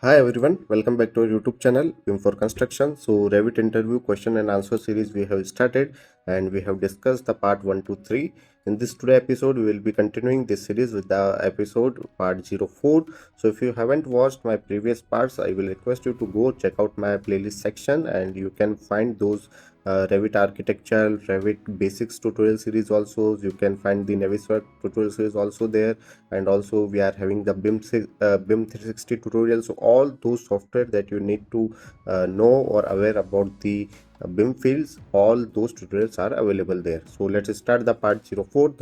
Hi everyone, welcome back to our YouTube channel BIM for Construction. So Revit interview question and answer series we have started and we have discussed the part 1 to 3. In this today episode we will be continuing this series with the episode part 04. So if you haven't watched my previous parts, I will request you to go check out my playlist section and you can find those Revit architectural, Revit basics tutorial series also. You can find the Navisworks tutorial series also there, and also we are having the BIM 360 tutorial. So all those software that you need to know or aware about the BIM fields, all those tutorials are available there. So let's start the part 04.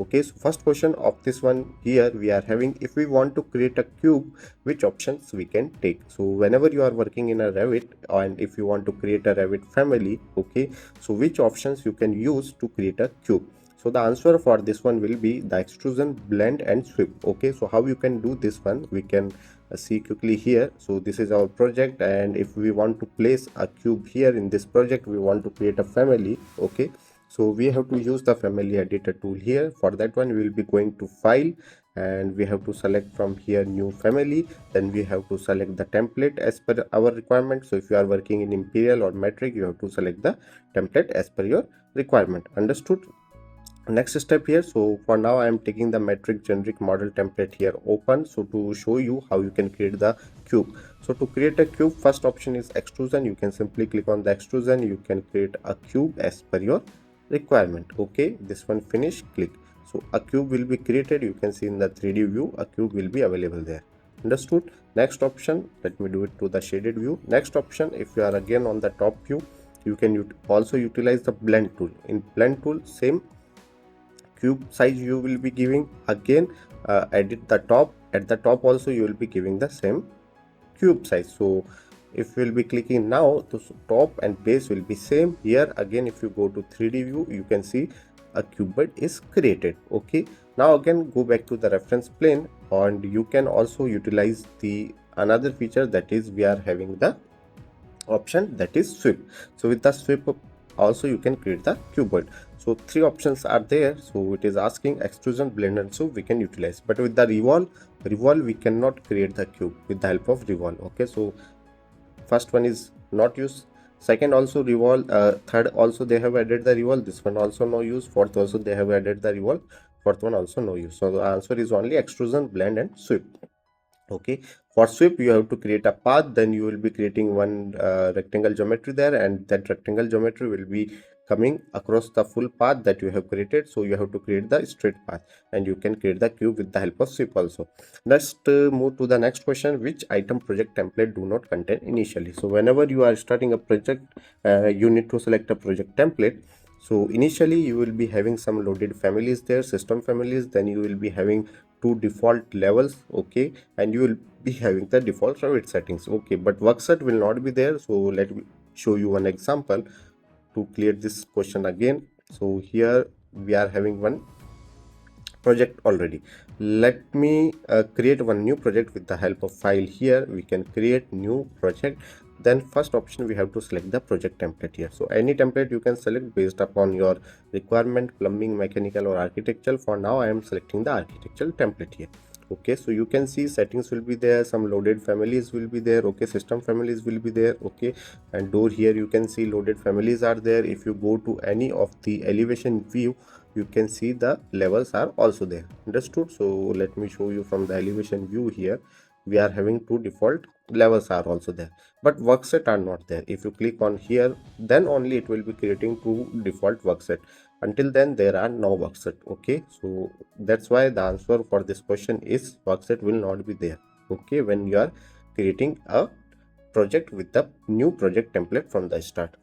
Okay, so first question of this one here we are having, if we want to create a cube, which options we can take? So whenever you are working in a Revit and if you want to create a Revit family, okay, so which options you can use to create a cube? So the answer for this one will be the extrusion, blend and sweep. Okay, so how you can do this one we can see quickly here. So this is our project, and if we want to place a cube here in this project, we want to create a family. Okay, so we have to use the family editor tool here. For that one we will be going to file and we have to select from here new family. Then we have to select the template as per our requirement. So if you are working in imperial or metric, you have to select the template as per your requirement. Understood? Next step here, so for now I am taking the metric generic model template here open, so to show you how you can create the cube. So to create a cube, first option is extrusion. You can simply click on the extrusion. You can create a cube as per your requirement. Okay, this one finish, click. So a cube will be created. You can see in the 3D view a cube will be available there. Understood? Next option, let me do it to the shaded view. Next option, if you are again on the top view, you can also utilize the blend tool. In blend tool, same cube size you will be giving. Again, edit the top. At the top also you will be giving the same cube size. So if we will be clicking now, the top and base will be same. Here again, if you go to 3D view, you can see a cuboid is created. Okay, now again go back to the reference plane, and you can also utilize the another feature, that is we are having the option that is sweep. So with the sweep also you can create the cuboid. So three options are there. So it is asking extrusion, blend and sweep we can utilize, but with the revolve we cannot create the cube with the help of revolve. Okay, so first one is not used, second also revolve, third also they have added the revolve, this one also no use, fourth also they have added the revolve, fourth one also no use. So the answer is only extrusion, blend and sweep. Okay, for sweep you have to create a path. Then you will be creating one rectangle geometry there, and that rectangle geometry will be coming across the full path that you have created. So you have to create the straight path, and you can create the cube with the help of sweep also. Let's move to the next question. Which item project template do not contain initially? So whenever you are starting a project, you need to select a project template. So initially you will be having some loaded families there, system families. Then you will be having two default levels. Okay, and you will be having the default Revit settings. Okay, but workset will not be there. So let me show you one example to clear this question again. So here we are having one project already. Let me create one new project with the help of file. Here we can create new project. Then first option we have to select the project template here. So any template you can select based upon your requirement, plumbing, mechanical or architectural. For now I am selecting the architectural template here. Okay, so you can see settings will be there, some loaded families will be there. Okay, system families will be there. Okay, and door here you can see loaded families are there. If you go to any of the elevation view, you can see the levels are also there. Understood? So let me show you from the elevation view. Here we are having two default levels are also there, but workset are not there. If you click on here, then only it will be creating two default workset. Until then there are no workset. Okay, so that's why the answer for this question is workset will not be there. Okay, when you are creating a project with the new project template from the start.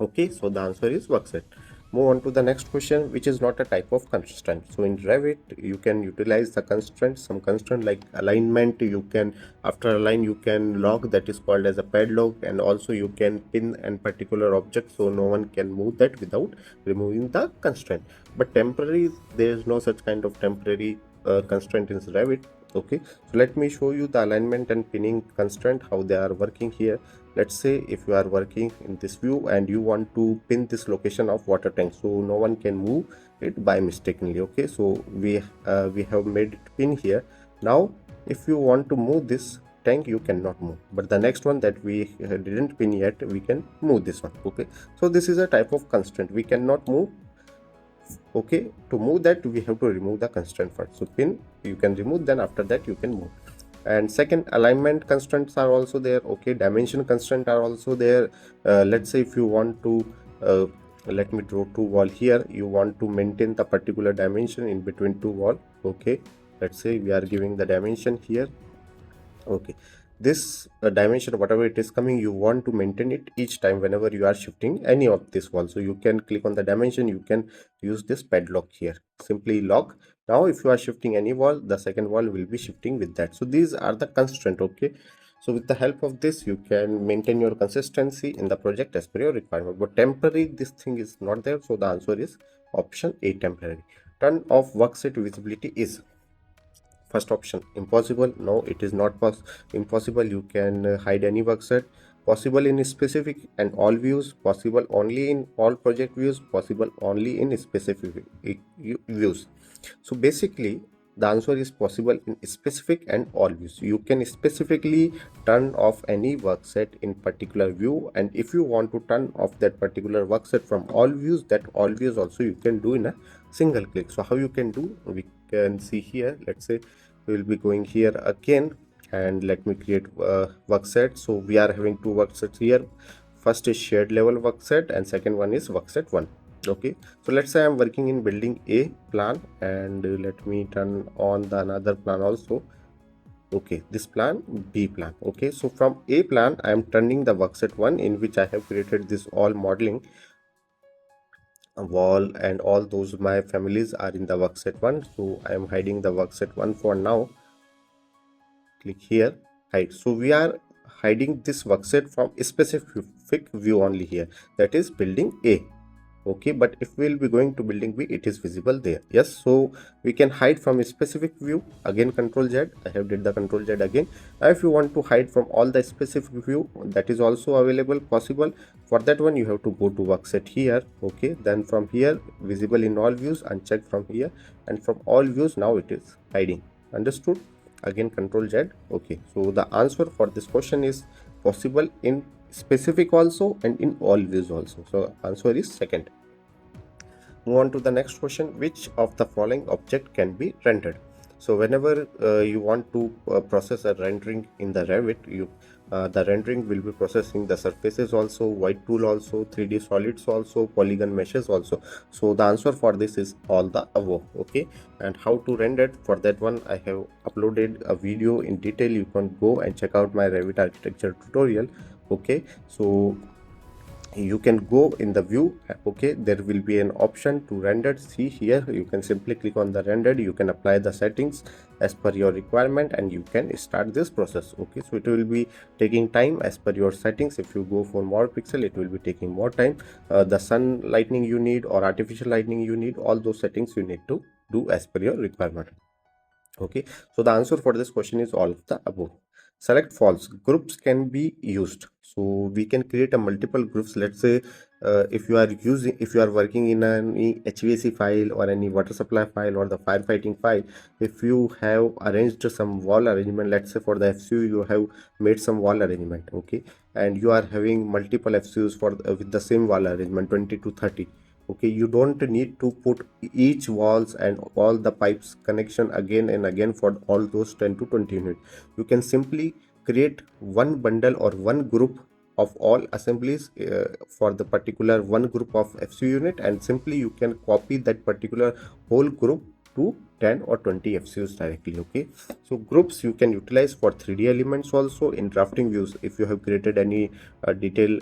Okay, so the answer is workset. Move on to the next question, which is not a type of constraint. So in Revit you can utilize the constraints, some constraint like alignment. You can, after align, you can lock, that is called as a padlock, and also you can pin a particular object so no one can move that without removing the constraint. But temporary, there is no such kind of temporary constraint in Revit. Okay, so let me show you the alignment and pinning constraint, how they are working here. Let's say if you are working in this view and you want to pin this location of water tank, so no one can move it by mistakenly. Okay, so we have made it pin here. Now if you want to move this tank you cannot move, but the next one that we didn't pin yet, we can move this one. Okay, so this is a type of constraint we cannot move. Okay, to move that we have to remove the constraint first. So pin you can remove, then after that you can move. And second, alignment constraints are also there. Okay, dimension constraint are also there. Let's say if you want to let me draw two wall here, you want to maintain the particular dimension in between two wall. Okay, let's say we are giving the dimension here. Okay, this dimension, whatever it is coming, you want to maintain it each time whenever you are shifting any of this wall. So you can click on the dimension, you can use this padlock here, simply lock. Now if you are shifting any wall, the second wall will be shifting with that. So these are the constraint. Okay, so with the help of this you can maintain your consistency in the project as per your requirement. But temporary, this thing is not there, so the answer is option A, temporary. Turn off worksite visibility is first option. Impossible. No, it is not impossible. You can hide any workset. Possible in specific and all views. Possible only in all project views. Possible only in specific views. So basically the answer is possible in specific and all views. You can specifically turn off any workset in particular view, and if you want to turn off that particular workset from all views, that all views also you can do in a single click. So how you can do, we can see here. Let's say we will be going here again, and let me create workset. So we are having two worksets here. First is shared level workset and second one is workset 1. Okay, so let's say I'm working in building A plan, and let me turn on the another plan also. Okay, this plan, B plan. Okay, so from A plan I am turning the workset 1, in which I have created this all modeling wall, and all those my families are in the workset 1. So I am hiding the workset 1 for now. Click here, hide. So we are hiding this workset from a specific view only here, that is building A. Okay, but if we will be going to building B, it is visible there. Yes, so we can hide from a specific view. Again, Control Z. I have did the Control Z again. Now if you want to hide from all the specific view, that is also available, possible. For that one you have to go to workset here. Okay, then from here visible in all views, uncheck from here, and from all views now it is hiding. Understood? Again Control Z. Okay, so the answer for this question is possible in specific also and in all views also. So answer is second. Move on to the next question. Which of the following object can be rendered? So whenever you want to process a rendering in the Revit, the rendering will be processing the surfaces also, white tool also, 3D solids also, polygon meshes also. So the answer for this is all the above. Okay, and how to render, for that one I have uploaded a video in detail. You can go and check out my Revit architecture tutorial. Okay, so you can go in the view. Okay, there will be an option to render. See here, you can simply click on the render. You can apply the settings as per your requirement and you can start this process. Okay, so it will be taking time as per your settings. If you go for more pixel, it will be taking more time. The sun lightning you need or artificial lightning you need, all those settings you need to do as per your requirement. Okay, so the answer for this question is all of the above. Select false. Groups can be used. So we can create a multiple groups. Let's say if you are working in any HVAC file or any water supply file or the firefighting file, if you have arranged some wall arrangement, let's say for the FCU you have made some wall arrangement. Okay, and you are having multiple FCUs for with the same wall arrangement, 20 to 30. Okay, you don't need to put each walls and all the pipes connection again and again for all those 10 to 20 units. You can simply create one bundle or one group of all assemblies for the particular one group of FCU unit, and simply you can copy that particular whole group to 10 or 20 FCUs directly. Okay, so groups you can utilize for 3D elements also in drafting views. If you have created any detail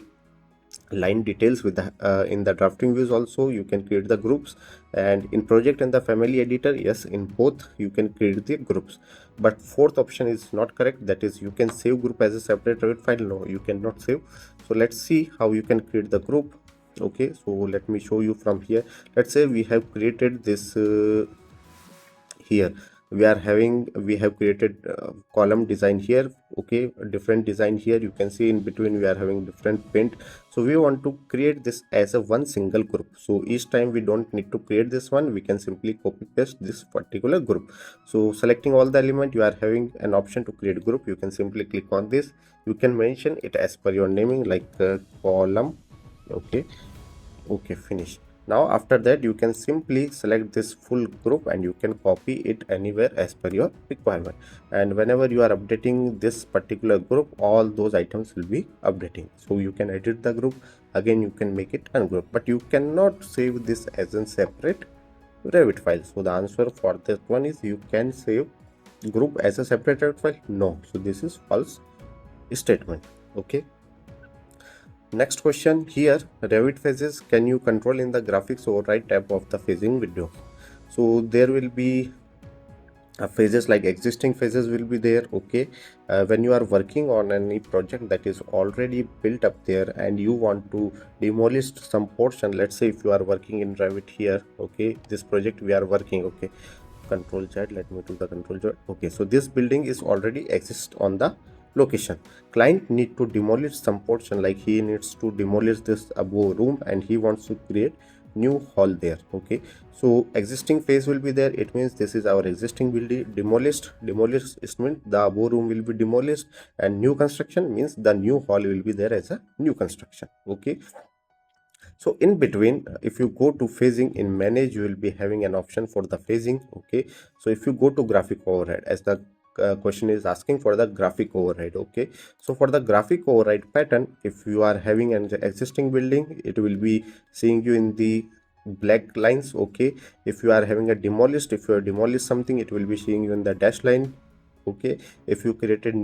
line details with the in the drafting views also, you can create the groups, and in project and the family editor, yes, in both you can create the groups. But fourth option is not correct, that is you can save group as a separate Revit file. No, you cannot save. So let's see how you can create the group. Okay, so let me show you from here. Let's say we have created this here. we have created column design here. Okay, different design here. You can see in between we are having different paint. So we want to create this as a one single group. So each time we don't need to create this one, we can simply copy paste this particular group. So selecting all the element, you are having an option to create group. You can simply click on this. You can mention it as per your naming, like column. Okay, finish. Now after that, you can simply select this full group and you can copy it anywhere as per your requirement. And whenever you are updating this particular group, all those items will be updating. So you can edit the group. Again, you can make it ungroup, but you cannot save this as a separate Revit file. So the answer for this one is, you can save group as a separate Revit file. No, so this is false statement. Okay. Next question here, Revit phases, can you control in the graphics override tab of the phasing window? So there will be phases, like existing phases will be there. Okay, when you are working on any project that is already built up there and you want to demolish some portion, let's say if you are working in Revit here, okay, this project we are working, okay, Control Z, let me do the Control Z. Okay, so this building is already exist on the location. Client need to demolish some portion, like he needs to demolish this above room and he wants to create new hall there. Okay, so existing phase will be there. It means this is our existing building. Demolished means the above room will be demolished, and new construction means the new hall will be there as a new construction. Okay, so in between, if you go to phasing in manage, you will be having an option for the phasing. Okay, so if you go to graphic override, as the question is asking for the graphic override. Okay, so for the graphic override pattern, if you are having an existing building, it will be seeing you in the black lines. Okay, if you are having a demolished, if you are demolished something, it will be seeing you in the dash line. Okay, if you created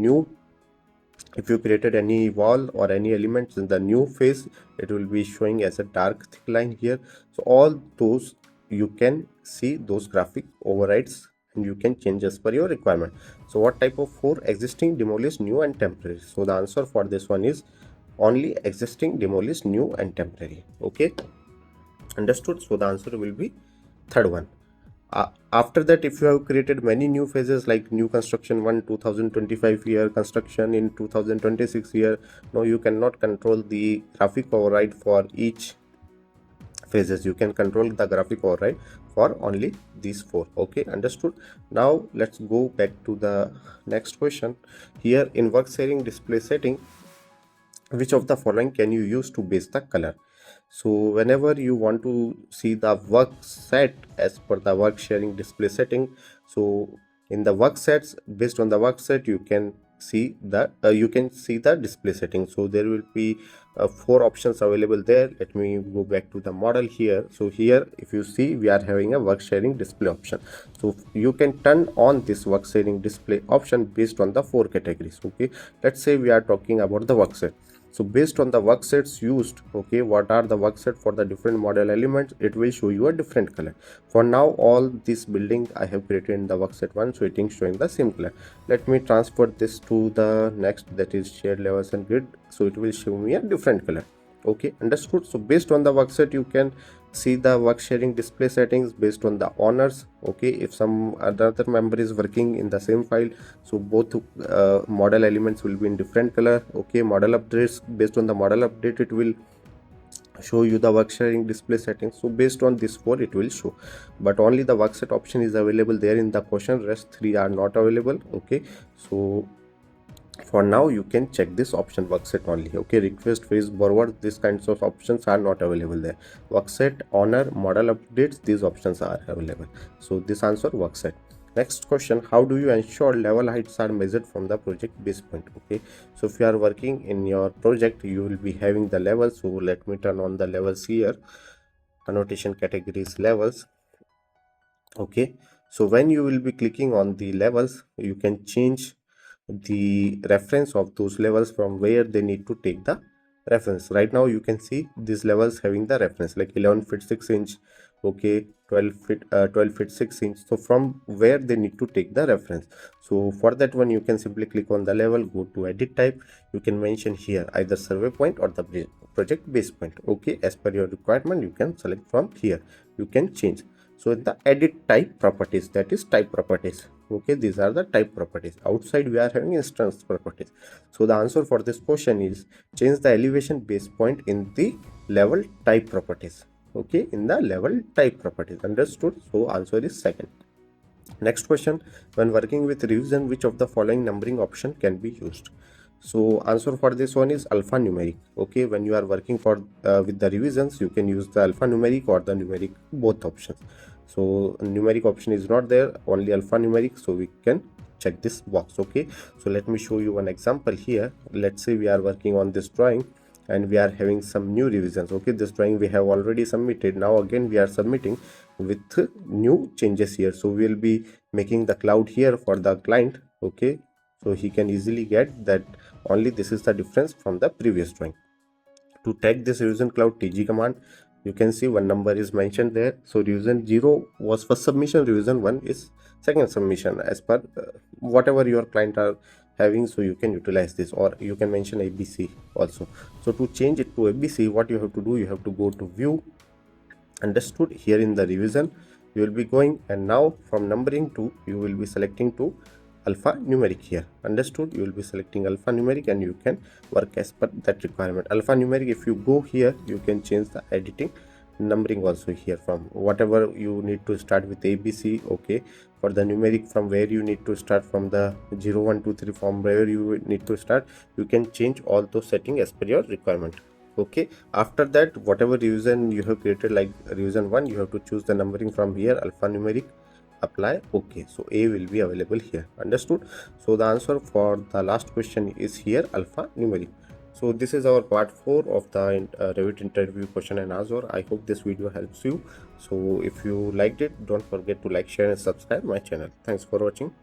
any wall or any elements in the new phase, it will be showing as a dark thick line here. So all those you can see those graphic overrides and you can change as per your requirement. So what type of 4? Existing, demolished, new and temporary. So the answer for this one is only existing, demolished, new and temporary. Okay, understood? So the answer will be third one. After that, if you have created many new phases, like new construction 2025 year, construction in 2026 year, no, you cannot control the graphic override for each phases. You can control the graphic override for only these 4. Okay, understood? Now let's go back to the next question. Here in work sharing display setting, which of the following can you use to base the color? So whenever you want to see the work set as per the work sharing display setting, so in the work sets, based on the work set, you can see the display setting. So there will be 4 options available there. Let me go back to the model here. So here, if you see, we are having a work sharing display option. So you can turn on this work sharing display option based on the 4 categories. Okay, let's say we are talking about the work set. So based on the work sets used, okay, what are the work set for the different model elements, it will show you a different color. For now, all this building I have created in the work set 1, so it is showing the same color. Let me transfer this to the next, that is shared levels and grid, so it will show me a different color. Okay, understood? So based on the work set, you can see the work sharing display settings based on the owners. Okay, if some other member is working in the same file, so both model elements will be in different color. Okay, model updates, based on the model update, it will show you the work sharing display settings. So based on this 4, it will show, but only the work set option is available there in the question. Rest 3 are not available. Okay, so for now you can check this option, work set only. Okay, request, phase, forward, these kinds of options are not available there. Work set, honor, model updates, these options are available. So this answer, work set. Next question, how do you ensure level heights are measured from the project base point? Okay, so if you are working in your project, you will be having the levels. So let me turn on the levels here, annotation categories, levels. Okay, so when you will be clicking on the levels, you can change the reference of those levels from where they need to take the reference. Right now you can see these levels having the reference, like 11 feet 6 inch, okay, 12 feet 6 inch. So from where they need to take the reference. So for that one, you can simply click on the level, go to edit type. You can mention here either survey point or the project base point. Okay, as per your requirement, you can select from here, you can change. So the edit type properties, that is type properties. Okay, these are the type properties. Outside we are having instance properties. So the answer for this question is change the elevation base point in the level type properties. Okay, in the level type properties. Understood? So answer is second. Next question, when working with revision, which of the following numbering option can be used? So answer for this one is alphanumeric. Okay, when you are working for with the revisions, you can use the alphanumeric or the numeric, both options. So numeric option is not there, only alphanumeric, so we can check this box. Okay, so let me show you one example here. Let's say we are working on this drawing and we are having some new revisions. Okay, this drawing we have already submitted, now again we are submitting with new changes here. So we will be making the cloud here for the client. Okay, so he can easily get that only this is the difference from the previous drawing. To take this revision cloud tg command, you can see one number is mentioned there. So revision 0 was first submission, revision 1 is second submission, as per whatever your client are having. So you can utilize this, or you can mention abc also. So to change it to abc, what you have to do, you have to go to view. Understood? Here in the revision you will be going, and now from numbering to you will be selecting to alphanumeric here. Understood? You will be selecting alphanumeric and you can work as per that requirement. Alphanumeric, if you go here, you can change the editing numbering also here, from whatever you need to start with abc. Okay, for the numeric, from where you need to start, from the 0 1 2 3, from where you need to start, you can change all those settings as per your requirement. Okay, after that, whatever revision you have created, like revision 1, you have to choose the numbering from here, alphanumeric, apply. Okay, so a will be available here. Understood? So the answer for the last question is here alphanumeric. So this is our part 4 of the Revit interview question and answer. I hope this video helps you. So if you liked it, don't forget to like, share and subscribe my channel. Thanks for watching.